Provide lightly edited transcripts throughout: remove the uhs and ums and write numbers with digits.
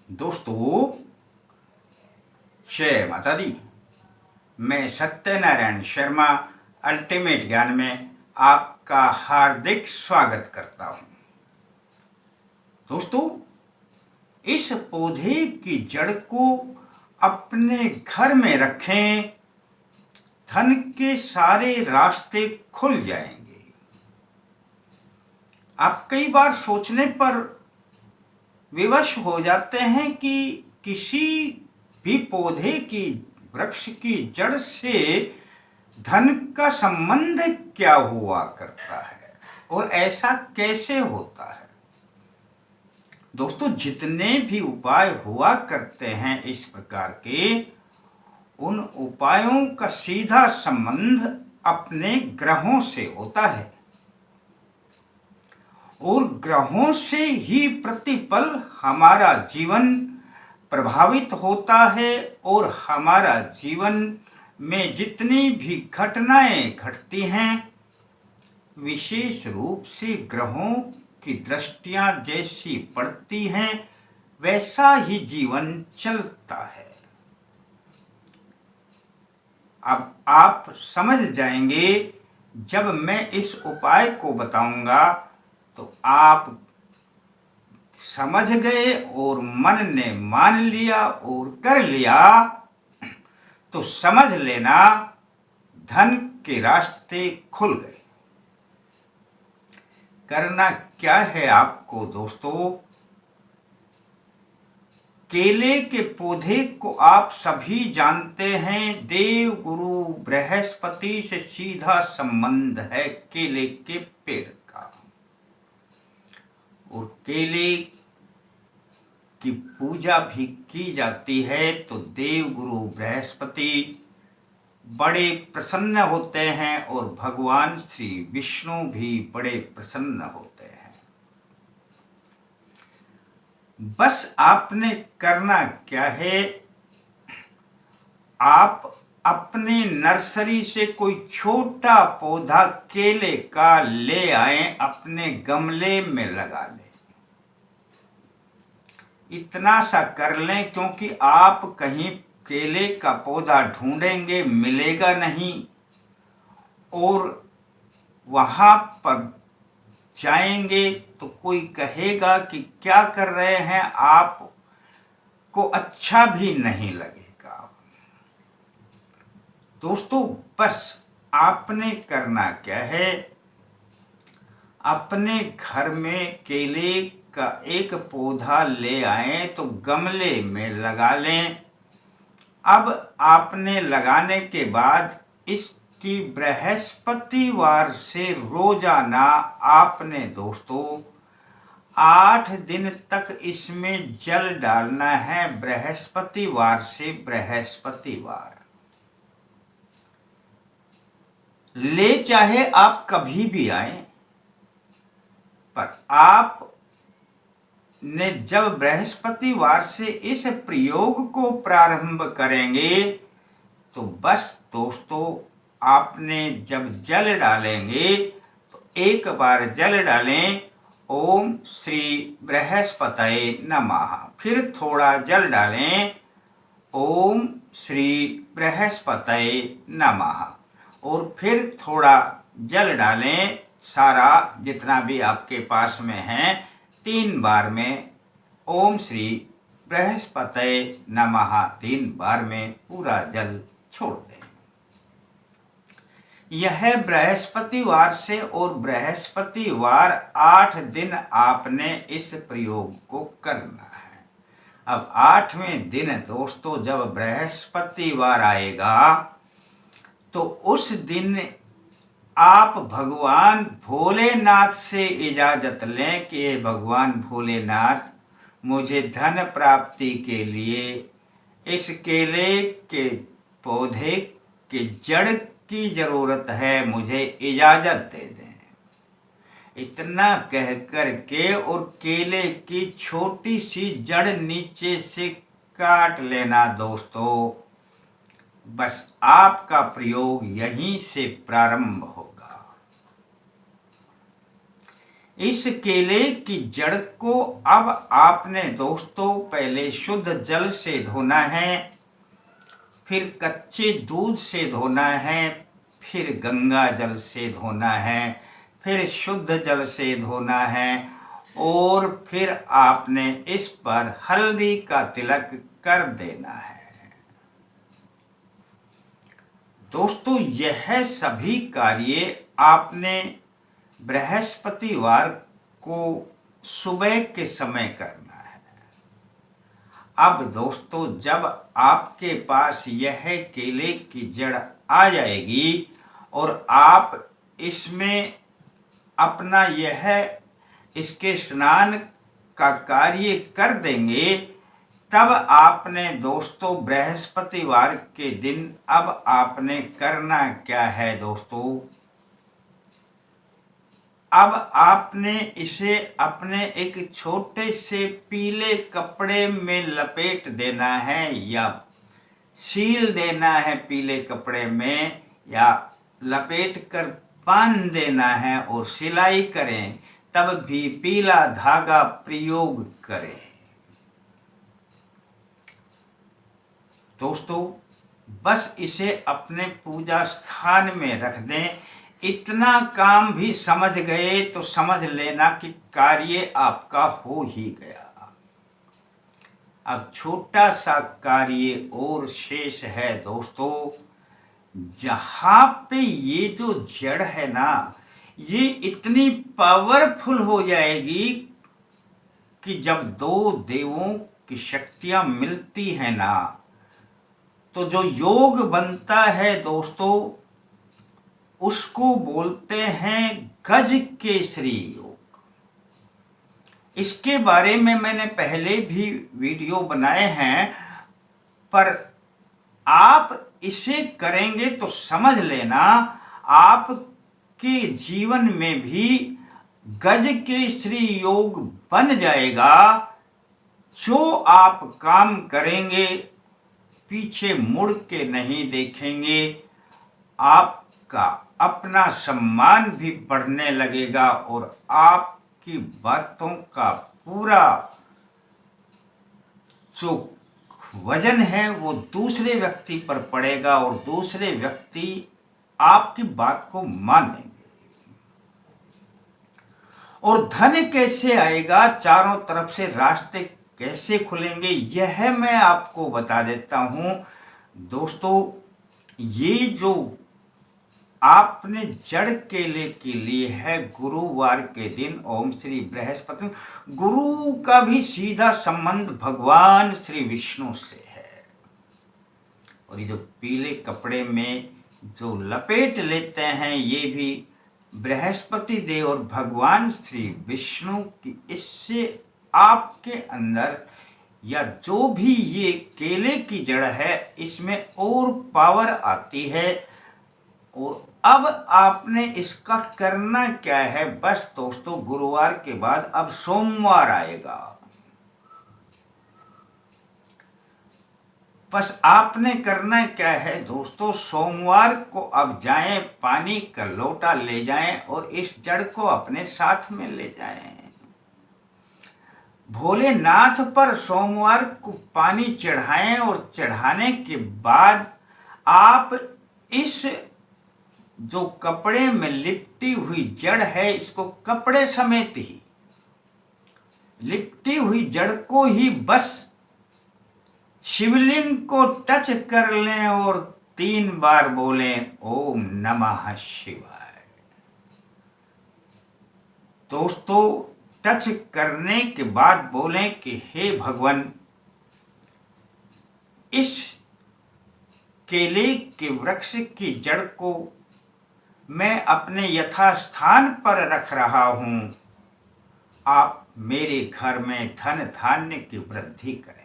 दोस्तों, जय माता दी। मैं सत्यनारायण शर्मा अल्टीमेट ज्ञान में आपका हार्दिक स्वागत करता हूं। दोस्तों, इस पौधे की जड़ को अपने घर में रखें, धन के सारे रास्ते खुल जाएंगे। आप कई बार सोचने पर विवश हो जाते हैं कि किसी भी पौधे की, वृक्ष की जड़ से धन का संबंध क्या हुआ करता है और ऐसा कैसे होता है। दोस्तों, जितने भी उपाय हुआ करते हैं इस प्रकार के, उन उपायों का सीधा संबंध अपने ग्रहों से होता है और ग्रहों से ही प्रतिपल हमारा जीवन प्रभावित होता है और हमारा जीवन में जितनी भी घटनाएं घटती हैं, विशेष रूप से ग्रहों की दृष्टियां जैसी पड़ती हैं, वैसा ही जीवन चलता है। अब आप समझ जाएंगे, जब मैं इस उपाय को बताऊंगा तो आप समझ गए और मन ने मान लिया और कर लिया, तो समझ लेना धन के रास्ते खुल गए। करना क्या है आपको दोस्तों? केले के पौधे को आप सभी जानते हैं, देव गुरु बृहस्पति से सीधा संबंध है केले के पेड़ का। और केले की पूजा भी की जाती है तो देव गुरु बृहस्पति बड़े प्रसन्न होते हैं और भगवान श्री विष्णु भी बड़े प्रसन्न होते हैं। बस आपने करना क्या है, आप अपनी नर्सरी से कोई छोटा पौधा केले का ले आए, अपने गमले में लगा लें। इतना सा कर लें, क्योंकि आप कहीं केले का पौधा ढूंढेंगे, मिलेगा नहीं, और वहां पर जाएंगे तो कोई कहेगा कि क्या कर रहे हैं, आपको अच्छा भी नहीं लगेगा। दोस्तों, बस आपने करना क्या है, अपने घर में केले का एक पौधा ले आए तो गमले में लगा लें। अब आपने लगाने के बाद इसकी बृहस्पतिवार से रोजाना आपने दोस्तों 8 दिन तक इसमें जल डालना है, बृहस्पतिवार से बृहस्पतिवार। ले चाहे आप कभी भी आए, पर आप ने जब बृहस्पतिवार से इस प्रयोग को प्रारंभ करेंगे तो बस दोस्तों, आपने जब जल डालेंगे तो एक बार जल डालें, ओम श्री बृहस्पतये नमः, फिर थोड़ा जल डालें, ओम श्री बृहस्पतये नमः, और फिर थोड़ा जल डालें, सारा जितना भी आपके पास में है, 3 बार में ओम श्री बृहस्पतये नमः 3 बार में पूरा जल छोड़ दें। यह बृहस्पतिवार से और बृहस्पतिवार 8 दिन आपने इस प्रयोग को करना है। अब 8वें दिन दोस्तों जब बृहस्पतिवार आएगा तो उस दिन आप भगवान भोलेनाथ से इजाजत लें कि हे भगवान भोलेनाथ, मुझे धन प्राप्ति के लिए इस केले के पौधे के जड़ की जरूरत है, मुझे इजाजत दे दें। इतना कह कर के और केले की छोटी सी जड़ नीचे से काट लेना दोस्तों। बस आपका प्रयोग यहीं से प्रारंभ होगा। इस केले की जड़ को अब आपने दोस्तों पहले शुद्ध जल से धोना है, फिर कच्चे दूध से धोना है, फिर गंगा जल से धोना है, फिर शुद्ध जल से धोना है, और फिर आपने इस पर हल्दी का तिलक कर देना है। दोस्तों, यह सभी कार्य आपने बृहस्पतिवार को सुबह के समय करना है। अब दोस्तों, जब आपके पास यह केले की जड़ आ जाएगी और आप इसमें अपना इसके स्नान का कार्य कर देंगे, तब आपने दोस्तों बृहस्पतिवार के दिन अब आपने करना क्या है दोस्तों, अब आपने इसे अपने एक छोटे से पीले कपड़े में लपेट देना है या सील देना है, पीले कपड़े में या लपेट कर बांध देना है और सिलाई करें, तब भी पीला धागा प्रयोग करें। दोस्तों, बस इसे अपने पूजा स्थान में रख दें। इतना काम भी समझ गए तो समझ लेना कि कार्य आपका हो ही गया। अब छोटा सा कार्य और शेष है दोस्तों, जहां पे ये जो जड़ है ना, ये इतनी पावरफुल हो जाएगी कि जब दो देवों की शक्तियां मिलती हैं ना, तो जो योग बनता है दोस्तों, उसको बोलते हैं गज केसरी योग। इसके बारे में मैंने पहले भी वीडियो बनाए हैं, पर आप इसे करेंगे तो समझ लेना आपके जीवन में भी गज केसरी योग बन जाएगा। जो आप काम करेंगे पीछे मुड़ के नहीं देखेंगे, आपका अपना सम्मान भी बढ़ने लगेगा और आपकी बातों का पूरा जो वजन है वो दूसरे व्यक्ति पर पड़ेगा और दूसरे व्यक्ति आपकी बात को मानेंगे। और धन कैसे आएगा, चारों तरफ से रास्ते कैसे खुलेंगे, यह मैं आपको बता देता हूं दोस्तों। ये जो आपने जड़ केले के लिए है, गुरुवार के दिन ओम श्री बृहस्पति, गुरु का भी सीधा संबंध भगवान श्री विष्णु से है। और ये जो पीले कपड़े में जो लपेट लेते हैं, ये भी बृहस्पति देव और भगवान श्री विष्णु की, इससे आपके अंदर या जो भी ये केले की जड़ है, इसमें और पावर आती है। और अब आपने इसका करना क्या है, बस दोस्तों गुरुवार के बाद अब सोमवार आएगा, बस आपने करना क्या है दोस्तों, सोमवार को अब जाएं, पानी का लोटा ले जाएं और इस जड़ को अपने साथ में ले जाएं। भोलेनाथ पर सोमवार को पानी चढ़ाएं और चढ़ाने के बाद आप इस जो कपड़े में लिपटी हुई जड़ है, इसको कपड़े समेत ही लिपटी हुई जड़ को ही बस शिवलिंग को टच कर लें और 3 बार बोलें ओम नमः शिवाय। दोस्तों, टच करने के बाद बोलें कि हे भगवान, इस केले के वृक्ष की जड़ को मैं अपने यथास्थान पर रख रहा हूं, आप मेरे घर में धन धान्य की वृद्धि करें।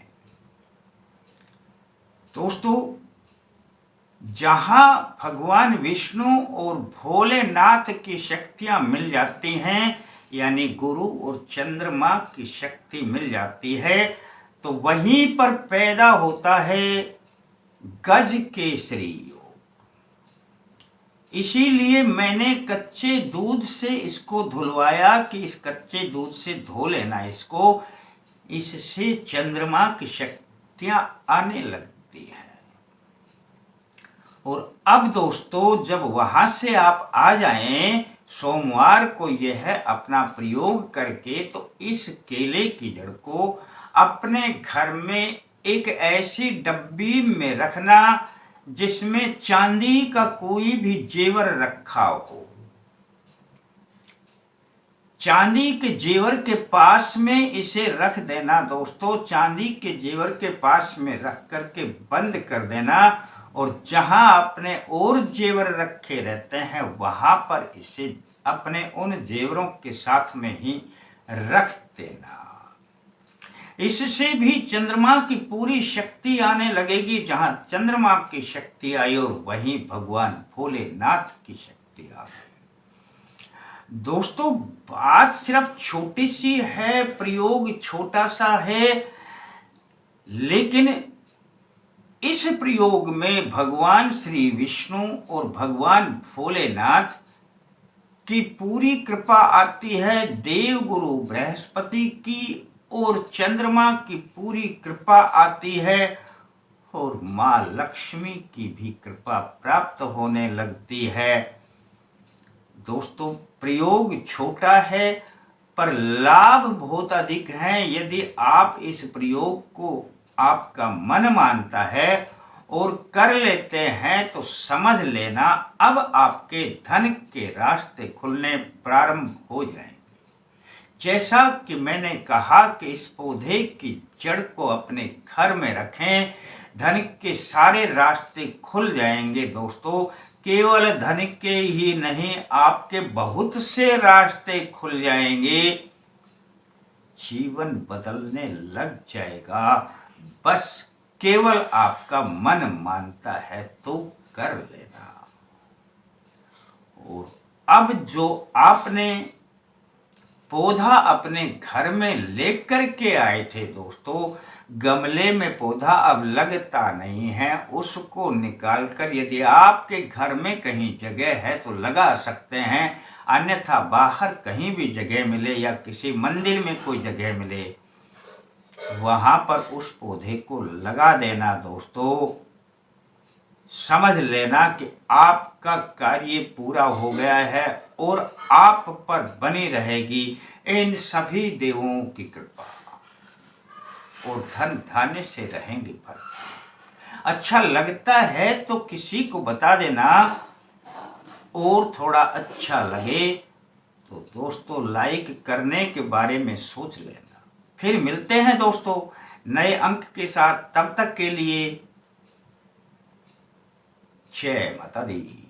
दोस्तों, जहां भगवान विष्णु और भोलेनाथ की शक्तियां मिल जाती हैं, यानी गुरु और चंद्रमा की शक्ति मिल जाती है, तो वहीं पर पैदा होता है गज केसरी योग। इसीलिए मैंने कच्चे दूध से इसको धुलवाया कि इस कच्चे दूध से धो लेना इसको, इससे चंद्रमा की शक्तियां आने लगती है। और अब दोस्तों जब वहां से आप आ जाएं सोमवार को यह अपना प्रयोग करके, तो इस केले की जड़ को अपने घर में एक ऐसी डब्बी में रखना जिसमें चांदी का कोई भी जेवर रखा हो। चांदी के जेवर के पास में इसे रख देना दोस्तों, चांदी के जेवर के पास में रख करके बंद कर देना, और जहां अपने और जेवर रखे रहते हैं वहां पर इसे अपने उन जेवरों के साथ में ही रख देना। इससे भी चंद्रमा की पूरी शक्ति आने लगेगी। जहां चंद्रमा की शक्ति आई और वहीं भगवान भोलेनाथ की शक्ति आ गई। दोस्तों बात सिर्फ छोटी सी है, प्रयोग छोटा सा है, लेकिन इस प्रयोग में भगवान श्री विष्णु और भगवान भोलेनाथ की पूरी कृपा आती है, देव गुरु बृहस्पति की और चंद्रमा की पूरी कृपा आती है, और मां लक्ष्मी की भी कृपा प्राप्त होने लगती है। दोस्तों प्रयोग छोटा है पर लाभ बहुत अधिक है। यदि आप इस प्रयोग को आपका मन मानता है और कर लेते हैं तो समझ लेना अब आपके धन के रास्ते खुलने प्रारंभ हो जाएंगे। जैसा कि मैंने कहा कि इस पौधे की जड़ को अपने घर में रखें, धन के सारे रास्ते खुल जाएंगे दोस्तों। केवल धन के ही नहीं, आपके बहुत से रास्ते खुल जाएंगे, जीवन बदलने लग जाएगा। बस केवल आपका मन मानता है तो कर लेना। और अब जो आपने पौधा अपने घर में लेकर के आए थे दोस्तों, गमले में पौधा अब लगता नहीं है, उसको निकालकर यदि आपके घर में कहीं जगह है तो लगा सकते हैं, अन्यथा बाहर कहीं भी जगह मिले या किसी मंदिर में कोई जगह मिले वहां पर उस पौधे को लगा देना दोस्तों। समझ लेना कि आपका कार्य पूरा हो गया है और आप पर बनी रहेगी इन सभी देवों की कृपा, और धन धान्य से रहेंगे भरपूर। अच्छा लगता है तो किसी को बता देना, और थोड़ा अच्छा लगे तो दोस्तों लाइक करने के बारे में सोच लेना। फिर मिलते हैं दोस्तों नए अंक के साथ, तब तक के लिए जय माता दी।